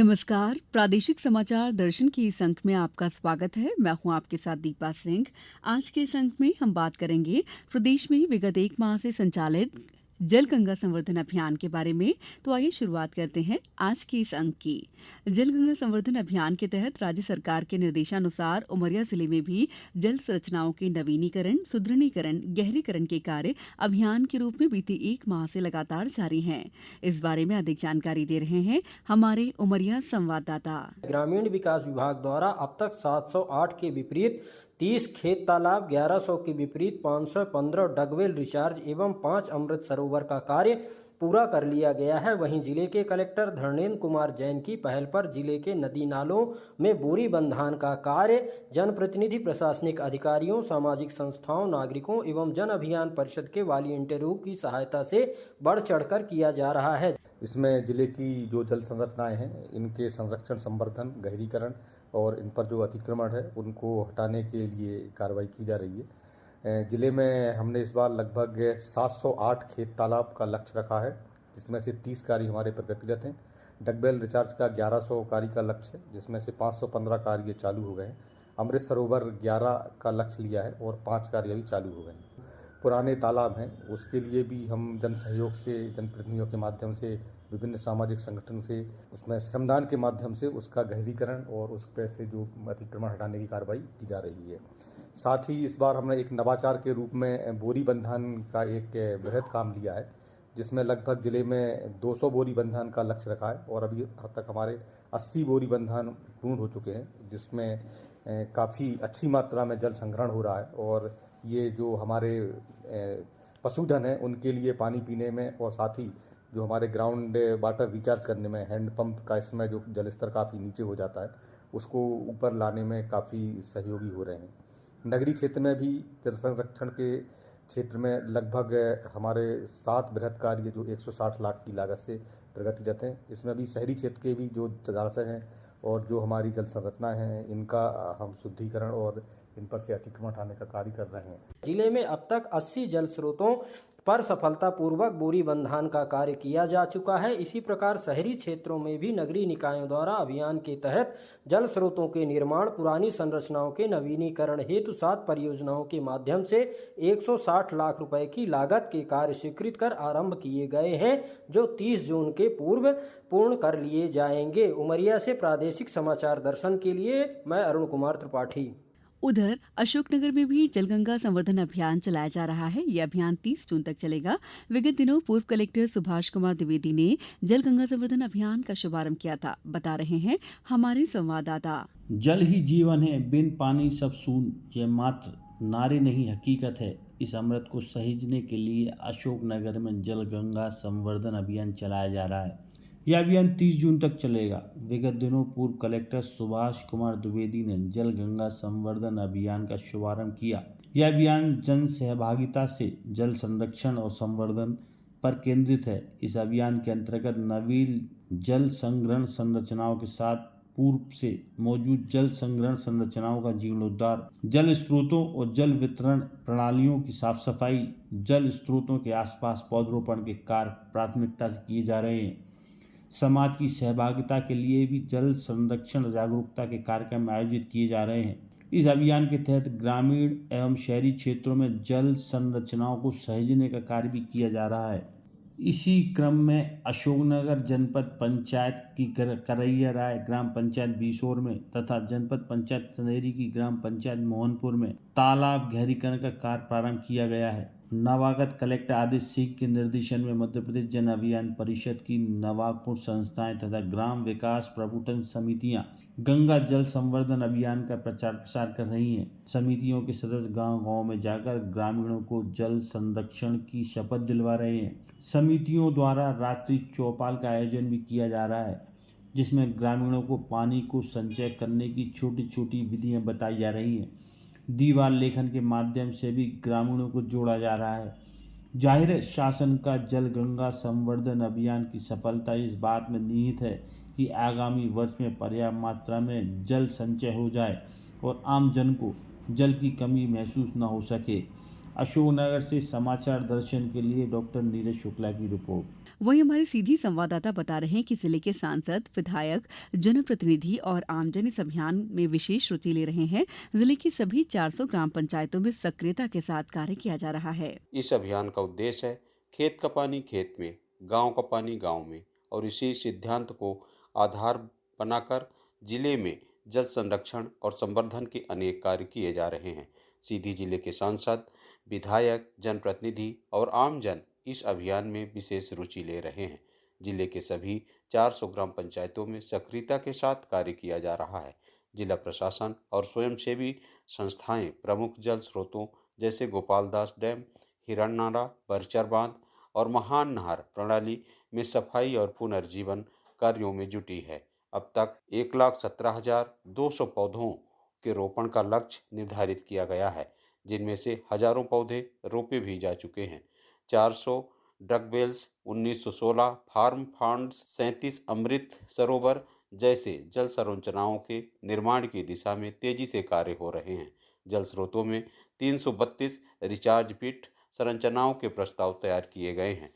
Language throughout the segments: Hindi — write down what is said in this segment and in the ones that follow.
नमस्कार। प्रादेशिक समाचार दर्शन की इस अंक में आपका स्वागत है। मैं हूं आपके साथ दीपा सिंह। आज के इस अंक में हम बात करेंगे प्रदेश में विगत एक माह से संचालित जल गंगा संवर्धन अभियान के बारे में। तो आइए शुरुआत करते हैं आज के इस अंक की। जल गंगा संवर्धन अभियान के तहत राज्य सरकार के निर्देशानुसार उमरिया जिले में भी जल संरचनाओं के नवीनीकरण, सुदृढ़ीकरण, गहरीकरण के कार्य अभियान के रूप में बीते एक माह से लगातार जारी हैं। इस बारे में अधिक जानकारी दे रहे हैं हमारे उमरिया संवाददाता। ग्रामीण विकास विभाग द्वारा अब तक 708 के विपरीत 30 खेत तालाब, 1100 के विपरीत 515 डगवेल रिचार्ज एवं 5 अमृत सरोवर का कार्य पूरा कर लिया गया है। वहीं जिले के कलेक्टर धर्मेंद्र कुमार जैन की पहल पर जिले के नदी नालों में बोरी बंधान का कार्य जनप्रतिनिधि, प्रशासनिक अधिकारियों, सामाजिक संस्थाओं, नागरिकों एवं जन अभियान परिषद के वॉलंटियरों की सहायता से बढ़ चढ़कर किया जा रहा है। इसमें जिले की जो जल संरचनाएं हैं, इनके संरक्षण, संवर्धन, गहरीकरण और इन पर जो अतिक्रमण है उनको हटाने के लिए कार्रवाई की जा रही है। जिले में हमने इस बार लगभग 708 खेत तालाब का लक्ष्य रखा है, जिसमें से 30 कार्य हमारे प्रगतिरत हैं। डगबेल रिचार्ज का 1100 कार्य का लक्ष्य है, जिसमें से 515 कार्य चालू हो गए हैं। अमृत सरोवर 11 का लक्ष्य लिया है और 5 कार्य अभी चालू हो गए हैं। पुराने तालाब हैं, उसके लिए भी हम जन सहयोग से, जनप्रतिनिधियों के माध्यम से, विभिन्न सामाजिक संगठन से, उसमें श्रमदान के माध्यम से उसका गहरीकरण और उस पर से जो अतिक्रमण हटाने की कार्रवाई की जा रही है। साथ ही इस बार हमने एक नवाचार के रूप में बोरी बंधान का एक बृहद काम लिया है, जिसमें लगभग जिले में 200 बोरी बंधान का लक्ष्य रखा है और अभी तक हमारे 80 बोरी बंधान पूर्ण हो चुके हैं, जिसमें काफ़ी अच्छी मात्रा में जल संग्रहण हो रहा है। और ये जो हमारे पशुधन है उनके लिए पानी पीने में और साथ ही जो हमारे ग्राउंड वाटर रिचार्ज करने में हैंड पंप का इसमें जो जल स्तर काफ़ी नीचे हो जाता है, उसको ऊपर लाने में काफ़ी सहयोगी हो रहे हैं। नगरीय क्षेत्र में भी जल संरक्षण के क्षेत्र में लगभग हमारे 7 बृहद कार्य जो 160 लाख की लागत से प्रगतिरत हैं। इसमें भी शहरी क्षेत्र के भी जो जलाशय हैं और जो हमारी जल संरचना हैं, इनका हम शुद्धिकरण और इन पर से अतिक्रमण हटाने का कार्य कर रहे हैं। जिले में अब तक 80 जल स्रोतों पर सफलतापूर्वक बोरी बंधान का कार्य किया जा चुका है। इसी प्रकार शहरी क्षेत्रों में भी नगरीय निकायों द्वारा अभियान के तहत जल स्रोतों के निर्माण, पुरानी संरचनाओं के नवीनीकरण हेतु 7 परियोजनाओं के माध्यम से 160 लाख रुपए की लागत के कार्य स्वीकृत कर आरंभ किए गए हैं, जो 30 जून के पूर्व पूर्ण कर लिए जाएंगे। उमरिया से प्रादेशिक समाचार दर्शन के लिए मैं अरुण कुमार त्रिपाठी। उधर अशोकनगर में भी जलगंगा संवर्धन अभियान चलाया जा रहा है। यह अभियान 30 जून तक चलेगा। विगत दिनों पूर्व कलेक्टर सुभाष कुमार द्विवेदी ने जलगंगा संवर्धन अभियान का शुभारंभ किया था। बता रहे हैं हमारे संवाददाता। जल ही जीवन है, बिन पानी सब सून, ये मात्र नारे नहीं हकीकत है। इस अमृत को सहेजने के लिए अशोकनगर में जलगंगा संवर्धन अभियान चलाया जा रहा है। यह अभियान 30 जून तक चलेगा। विगत दिनों पूर्व कलेक्टर सुभाष कुमार द्विवेदी ने जल गंगा संवर्धन अभियान का शुभारंभ किया। यह अभियान जन सहभागिता से जल संरक्षण और संवर्धन पर केंद्रित है। इस अभियान के अंतर्गत नवीन जल संग्रहण संरचनाओं के साथ पूर्व से मौजूद जल संग्रहण संरचनाओं का जीर्णोद्धार, जल स्रोतों और जल वितरण प्रणालियों की साफ सफाई, जल स्रोतों के आसपास पौधरोपण के कार्य प्राथमिकता से किए जा रहे हैं। समाज की सहभागिता के लिए भी जल संरक्षण जागरूकता के कार्यक्रम आयोजित किए जा रहे हैं। इस अभियान के तहत ग्रामीण एवं शहरी क्षेत्रों में जल संरचनाओं को सहेजने का कार्य भी किया जा रहा है। इसी क्रम में अशोकनगर जनपद पंचायत की करैया राय ग्राम पंचायत बीसोर में तथा जनपद पंचायत चंदेरी की ग्राम पंचायत मोहनपुर में तालाब गहरीकरण का कार्य प्रारंभ किया गया है। नवागत कलेक्टर आदित्य सिंह के निर्देशन में मध्य प्रदेश जन अभियान परिषद की नवाकुट संस्थाएं तथा ग्राम विकास प्रबुतन समितियां गंगा जल संवर्धन अभियान का प्रचार प्रसार कर रही हैं। समितियों के सदस्य गांव-गांव में जाकर ग्रामीणों को जल संरक्षण की शपथ दिलवा रहे हैं। समितियों द्वारा रात्रि चौपाल का आयोजन भी किया जा रहा है, जिसमें ग्रामीणों को पानी को संचय करने की छोटी छोटी विधियां बताई जा रही हैं। दीवार लेखन के माध्यम से भी ग्रामीणों को जोड़ा जा रहा है। जाहिर है, शासन का जल गंगा संवर्धन अभियान की सफलता इस बात में निहित है कि आगामी वर्ष में पर्याप्त मात्रा में जल संचय हो जाए और आम जन को जल की कमी महसूस न हो सके। अशोकनगर से समाचार दर्शन के लिए डॉक्टर नीरज शुक्ला की रिपोर्ट। वहीं हमारे सीधी संवाददाता बता रहे हैं कि जिले के सांसद, विधायक, जनप्रतिनिधि और आमजन इस अभियान में विशेष रुचि ले रहे हैं। जिले की सभी 400 ग्राम पंचायतों में सक्रियता के साथ कार्य किया जा रहा है। इस अभियान का उद्देश्य है खेत का पानी खेत में, गांव का पानी गांव में, और इसी सिद्धांत को आधार बनाकर जिले में जल संरक्षण और संवर्धन के अनेक कार्य किए जा रहे हैं। सीधी जिले के सांसद, विधायक, जनप्रतिनिधि और आमजन इस अभियान में विशेष रुचि ले रहे हैं। जिले के सभी 400 ग्राम पंचायतों में सक्रियता के साथ कार्य किया जा रहा है। जिला प्रशासन और स्वयंसेवी संस्थाएं प्रमुख जल स्रोतों जैसे गोपालदास डैम, हिरणनाड़ा, बरचर बांध और महान नहर प्रणाली में सफाई और पुनर्जीवन कार्यों में जुटी है। अब तक 1,17,200 पौधों के रोपण का लक्ष्य निर्धारित किया गया है, जिनमें से हजारों पौधे रोपे भी जा चुके हैं। 400 डकबेल्स, 1916 फार्म फंड्स, 37 अमृत सरोवर जैसे जल संरचनाओं के निर्माण की दिशा में तेजी से कार्य हो रहे हैं। जल स्रोतों में 332 रिचार्ज पिट संरचनाओं के प्रस्ताव तैयार किए गए हैं,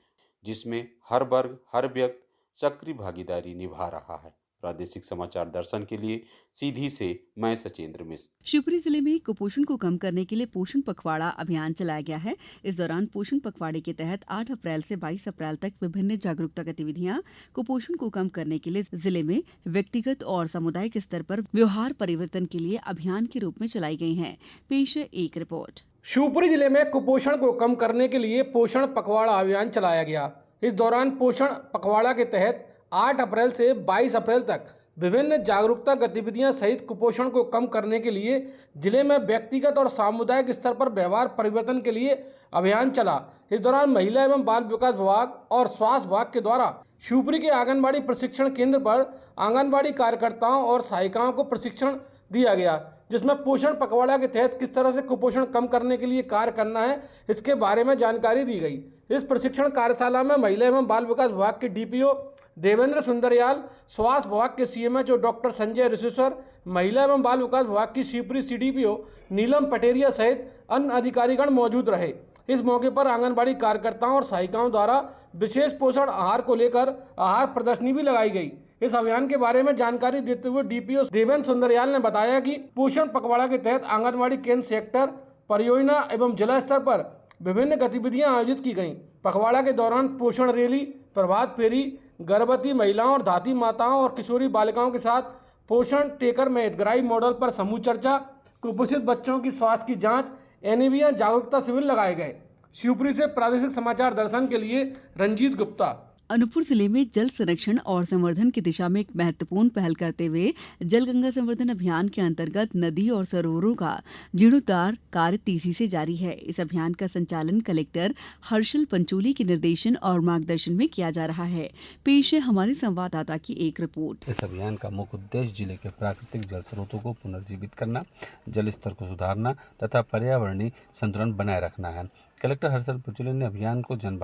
जिसमें हर वर्ग, हर व्यक्ति सक्रिय भागीदारी निभा रहा है। प्रादेशिक समाचार दर्शन के लिए सीधी से मैं सचेंद्र मिश्र। शिवपुरी जिले में कुपोषण को कम करने के लिए पोषण पखवाड़ा अभियान चलाया गया है। इस दौरान पोषण पखवाड़े के तहत 8 अप्रैल से 22 अप्रैल तक विभिन्न जागरूकता गतिविधियां कुपोषण को कम करने के लिए जिले में व्यक्तिगत और सामुदायिक स्तर पर व्यवहार परिवर्तन के लिए अभियान के रूप में चलाई गई हैं। पेश है एक रिपोर्ट। शिवपुरी जिले में कुपोषण को कम करने के लिए पोषण पखवाड़ा अभियान चलाया गया। इस दौरान पोषण पखवाड़ा के तहत 8 अप्रैल से 22 अप्रैल तक विभिन्न जागरूकता गतिविधियां सहित कुपोषण को कम करने के लिए जिले में व्यक्तिगत और सामुदायिक स्तर पर व्यवहार परिवर्तन के लिए अभियान चला। इस दौरान महिला एवं बाल विकास विभाग और स्वास्थ्य विभाग के द्वारा शिवपुरी के आंगनबाड़ी प्रशिक्षण केंद्र पर आंगनबाड़ी कार्यकर्ताओं और सहायिकाओं को प्रशिक्षण दिया गया, जिसमें पोषण पखवाड़ा के तहत किस तरह से कुपोषण कम करने के लिए कार्य करना है, इसके बारे में जानकारी दी गई। इस प्रशिक्षण कार्यशाला में महिला एवं बाल विकास विभाग के डीपीओ देवेंद्र सुंदरयाल, स्वास्थ्य विभाग के सीएमएचओ डॉक्टर संजय ऋषिश्वर, महिला एवं बाल विकास विभाग की शिवपुरी सीडीपीओ नीलम पटेरिया सहित अन्य अधिकारीगण मौजूद रहे। इस मौके पर आंगनबाड़ी कार्यकर्ताओं और सहायिकाओं द्वारा विशेष पोषण आहार को लेकर आहार प्रदर्शनी भी लगाई गई। इस अभियान के बारे में जानकारी देते हुए डीपीओ देवेंद्र सुंदरयाल ने बताया कि पोषण पखवाड़ा के तहत आंगनबाड़ी केंद्र, सेक्टर, परियोजना एवं जिला स्तर पर विभिन्न गतिविधियां आयोजित की गईं। पखवाड़ा के दौरान पोषण रैली, प्रभात फेरी, गर्भवती महिलाओं और धात्री माताओं और किशोरी बालिकाओं के साथ पोषण टेकर में हितग्राही मॉडल पर समूह चर्चा, कुपोषित बच्चों की स्वास्थ्य की जांच, एनीमिया जागरूकता शिविर लगाए गए। शिवपुरी से प्रादेशिक समाचार दर्शन के लिए रंजीत गुप्ता। अनूपपुर जिले में जल संरक्षण और संवर्धन की दिशा में एक महत्वपूर्ण पहल करते हुए जल गंगा संवर्धन अभियान के अंतर्गत नदी और सरोवरों का जीर्णोद्धार कार्य तेजी से जारी है। इस अभियान का संचालन कलेक्टर हर्षल पंचोली के निर्देशन और मार्गदर्शन में किया जा रहा है। पेश है हमारे संवाददाता की एक रिपोर्ट। इस अभियान का मुख्य उद्देश्य जिले के प्राकृतिक जल स्रोतों को पुनर्जीवित करना, जल स्तर को सुधारना तथा पर्यावरणीय संतुलन बनाए रखना है। कलेक्टर हर्षल पंचोली ने अभियान को जन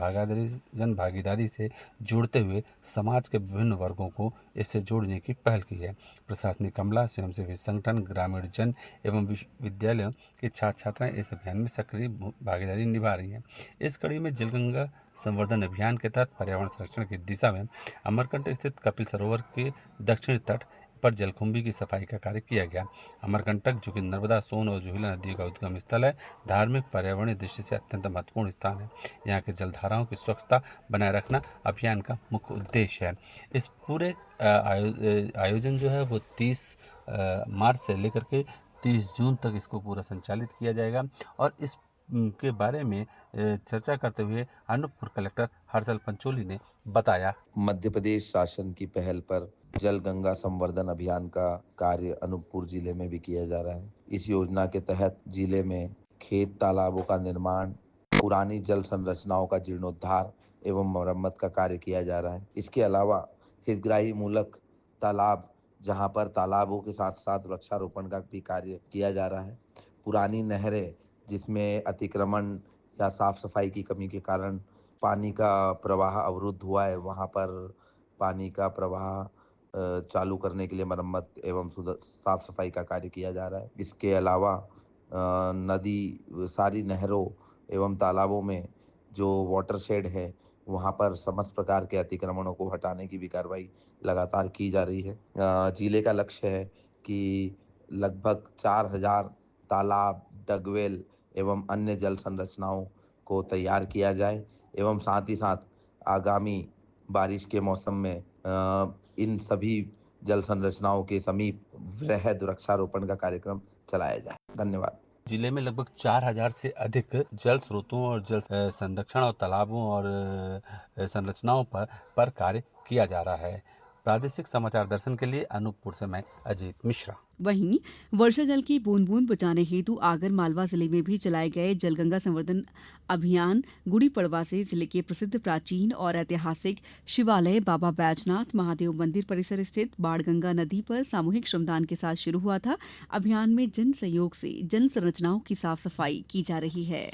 भागीदारी से जोड़ते हुए समाज के विभिन्न वर्गों को इससे जोड़ने की पहल की है। प्रशासनिक अमला, स्वयंसेवी संगठन, ग्रामीण जन एवं विश्वविद्यालयों के छात्र छात्राएं इस अभियान में सक्रिय भागीदारी निभा रही हैं। इस कड़ी में जलगंगा संवर्धन अभियान के तहत पर्यावरण संरक्षण की दिशा में अमरकंटक स्थित कपिल सरोवर के दक्षिणी तट पर जलकुंभी की सफाई का कार्य किया गया। अमरकंटक, जो कि नर्मदा, सोन और जोहिला नदी का उद्गम स्थल है, धार्मिक पर्यावरणीय दृष्टि से अत्यंत महत्वपूर्ण स्थान है। यहाँ के जलधाराओं की स्वच्छता बनाए रखना अभियान का मुख्य उद्देश्य है। इस पूरे आयोजन जो है वो 30 मार्च से लेकर के 30 जून तक इसको पूरा संचालित किया जाएगा। और इस के बारे में चर्चा करते हुए अनूपपुर कलेक्टर हर्षल पंचोली ने बताया, मध्य प्रदेश शासन की पहल पर जल गंगा संवर्धन अभियान का कार्य अनूपपुर जिले में भी किया जा रहा है। इस योजना के तहत जिले में खेत तालाबों का निर्माण, पुरानी जल संरचनाओं का जीर्णोद्धार एवं मरम्मत का कार्य किया जा रहा है। इसके अलावा हितग्राही मूलक तालाब, जहां पर तालाबों के साथ साथ वृक्षारोपण का भी कार्य किया जा रहा है। पुरानी नहरें जिसमें अतिक्रमण या साफ सफाई की कमी के कारण पानी का प्रवाह अवरुद्ध हुआ है, वहां पर पानी का प्रवाह चालू करने के लिए मरम्मत एवं साफ सफाई का कार्य किया जा रहा है। इसके अलावा नदी, सारी नहरों एवं तालाबों में जो वाटर शेड है वहाँ पर समस्त प्रकार के अतिक्रमणों को हटाने की भी कार्रवाई लगातार की जा रही है। जिले का लक्ष्य है कि लगभग 4000 तालाब, डगवेल एवं अन्य जल संरचनाओं को तैयार किया जाए एवं साथ ही साथ आगामी बारिश के मौसम में इन सभी जल संरचनाओं के समीप वृहद वृक्षारोपण का कार्यक्रम चलाया जाए। धन्यवाद। जिले में लगभग 4000 से अधिक जल स्रोतों और जल संरक्षण और तालाबों और संरचनाओं पर कार्य किया जा रहा है। प्रादेशिक समाचार दर्शन के लिए अनूपपुर से मैं अजीत मिश्रा। वहीं वर्षा जल की बूंद बूंद बचाने हेतु आगर मालवा जिले में भी चलाए गए जलगंगा संवर्धन अभियान गुड़ी पड़वा से जिले के प्रसिद्ध प्राचीन और ऐतिहासिक शिवालय बाबा बैजनाथ महादेव मंदिर परिसर स्थित बाणगंगा नदी पर सामूहिक श्रमदान के साथ शुरू हुआ था। अभियान में जन सहयोग से जल संरचनाओं की साफ सफाई की जा रही है।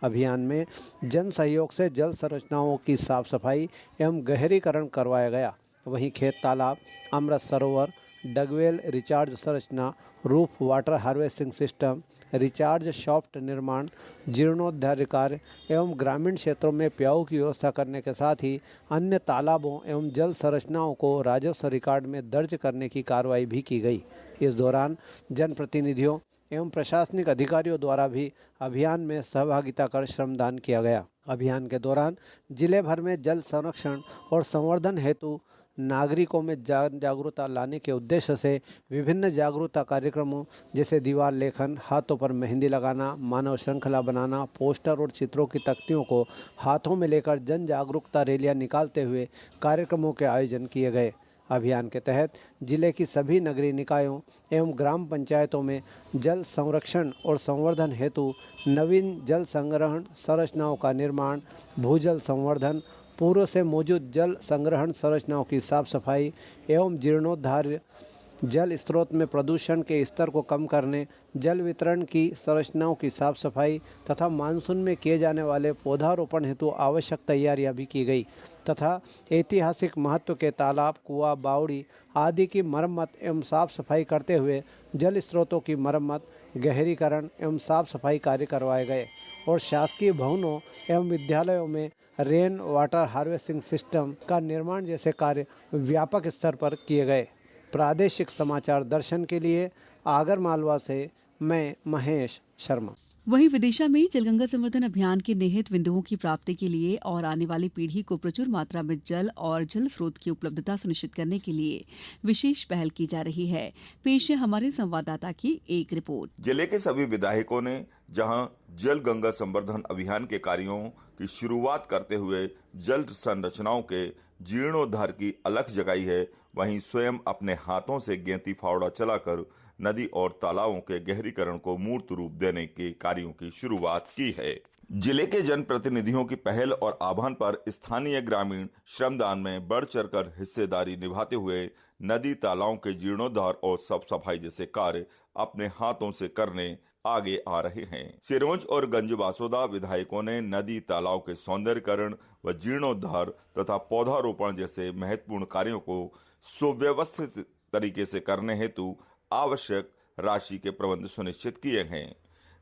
अभियान में जन सहयोग से जल संरचनाओं की साफ सफाई एवं गहरीकरण करवाया गया। वहीं खेत तालाब, अमृत सरोवर, डगवेल रिचार्ज संरचना, roof water harvesting system, recharge shaft निर्माण, जीर्णोद्धार कार्य एवं ग्रामीण क्षेत्रों में प्याऊ की व्यवस्था करने के साथ ही अन्य तालाबों एवं जल संरचनाओं को राजस्व रिकॉर्ड में दर्ज करने की कार्रवाई भी की गई। इस दौरान जनप्रतिनिधियों एवं प्रशासनिक अधिकारियों द्वारा भी अभियान में सहभागिता कर श्रमदान किया गया। अभियान के दौरान जिले भर में जल संरक्षण और संवर्धन हेतु नागरिकों में जागरूकता लाने के उद्देश्य से विभिन्न जागरूकता कार्यक्रमों जैसे दीवार लेखन, हाथों पर मेहंदी लगाना, मानव श्रृंखला बनाना, पोस्टर और चित्रों की तख्तियों को हाथों में लेकर जन जागरूकता रैलियां निकालते हुए कार्यक्रमों के आयोजन किए गए। अभियान के तहत जिले की सभी नगरीय निकायों एवं ग्राम पंचायतों में जल संरक्षण और संवर्धन हेतु नवीन जल संग्रहण संरचनाओं का निर्माण, भूजल संवर्धन, पूर्व से मौजूद जल संग्रहण संरचनाओं की साफ सफाई एवं जीर्णोद्धार, जल स्रोत में प्रदूषण के स्तर को कम करने, जल वितरण की संरचनाओं की साफ सफाई तथा मानसून में किए जाने वाले पौधारोपण हेतु आवश्यक तैयारियां भी की गई तथा ऐतिहासिक महत्व के तालाब, कुआं, बावड़ी आदि की मरम्मत एवं साफ सफाई करते हुए जल स्रोतों की मरम्मत, गहरीकरण एवं साफ सफाई कार्य करवाए गए और शासकीय भवनों एवं विद्यालयों में रेन वाटर हार्वेस्टिंग सिस्टम का निर्माण जैसे कार्य व्यापक स्तर पर किए गए। प्रादेशिक समाचार दर्शन के लिए आगर मालवा से मैं महेश शर्मा। वहीं विदिशा में जलगंगा संवर्धन अभियान के निहित बिंदुओं की प्राप्ति के लिए और आने वाली पीढ़ी को प्रचुर मात्रा में जल और जल स्रोत की उपलब्धता सुनिश्चित करने के लिए विशेष पहल की जा रही है। पेश है हमारे संवाददाता की एक रिपोर्ट। जिले के सभी विधायकों ने जहां जल गंगा संवर्धन अभियान के कार्यों की शुरुआत करते हुए जल संरचनाओं के जीर्णोद्धार की अलख जगाई है, वहीं स्वयं अपने हाथों से गेंती फावड़ा चलाकर नदी और तालाबों के गहरीकरण को मूर्त रूप देने के कार्यों की शुरुआत की है। जिले के जनप्रतिनिधियों की पहल और आह्वान पर स्थानीय ग्रामीण श्रमदान में बढ़ चढ़कर हिस्सेदारी निभाते हुए नदी तालाबों के जीर्णोद्धार और साफ सफाई जैसे कार्य अपने हाथों से करने आगे आ रहे हैं। सिरोंज और गंजबासोदा विधायकों ने नदी तालाब के सौंदर्यीकरण व जीर्णोद्धार तथा पौधारोपण जैसे महत्वपूर्ण कार्यों को सुव्यवस्थित तरीके से करने हेतु आवश्यक राशि के प्रबंध सुनिश्चित किए हैं।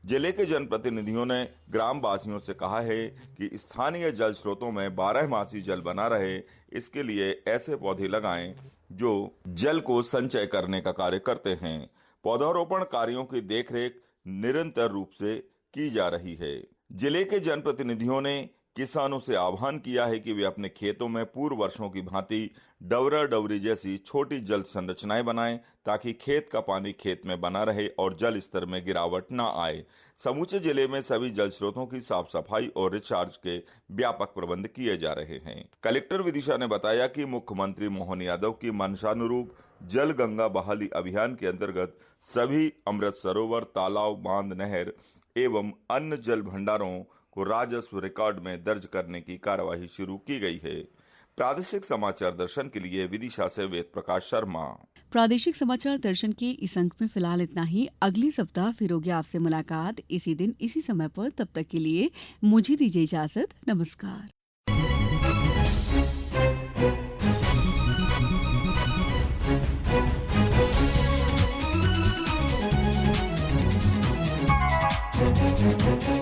जिले के जनप्रतिनिधियों ने ग्रामवासियों से कहा है कि स्थानीय जल स्रोतों में 12मासी जल बना रहे, इसके लिए ऐसे पौधे लगाएं जो जल को संचय करने का कार्य करते हैं। पौधारोपण कार्यों की देखरेख निरंतर रूप से की जा रही है। जिले के जनप्रतिनिधियों ने किसानों से आह्वान किया है कि वे अपने खेतों में पूर्व वर्षों की भांति डवरा डवरी जैसी छोटी जल संरचनाएं बनाएं ताकि खेत का पानी खेत में बना रहे और जल स्तर में गिरावट न आए। समूचे जिले में सभी जल स्रोतों की साफ सफाई और रिचार्ज के व्यापक प्रबंध किए जा रहे हैं। कलेक्टर विदिशा ने बताया कि मुख्यमंत्री मोहन यादव की मंशानुरूप जल गंगा बहाली अभियान के अंतर्गत सभी अमृत सरोवर, तालाब, बांध, नहर एवं अन्य जल भंडारों को राजस्व रिकॉर्ड में दर्ज करने की कार्यवाही शुरू की गई है। प्रादेशिक समाचार दर्शन के लिए विदिशा से वेद प्रकाश शर्मा। प्रादेशिक समाचार दर्शन के इस अंक में फिलहाल इतना ही। अगले सप्ताह फिर होगी आपसे मुलाकात इसी दिन इसी समय पर। तब तक के लिए मुझे दीजिए इजाजत। नमस्कार। Thank you.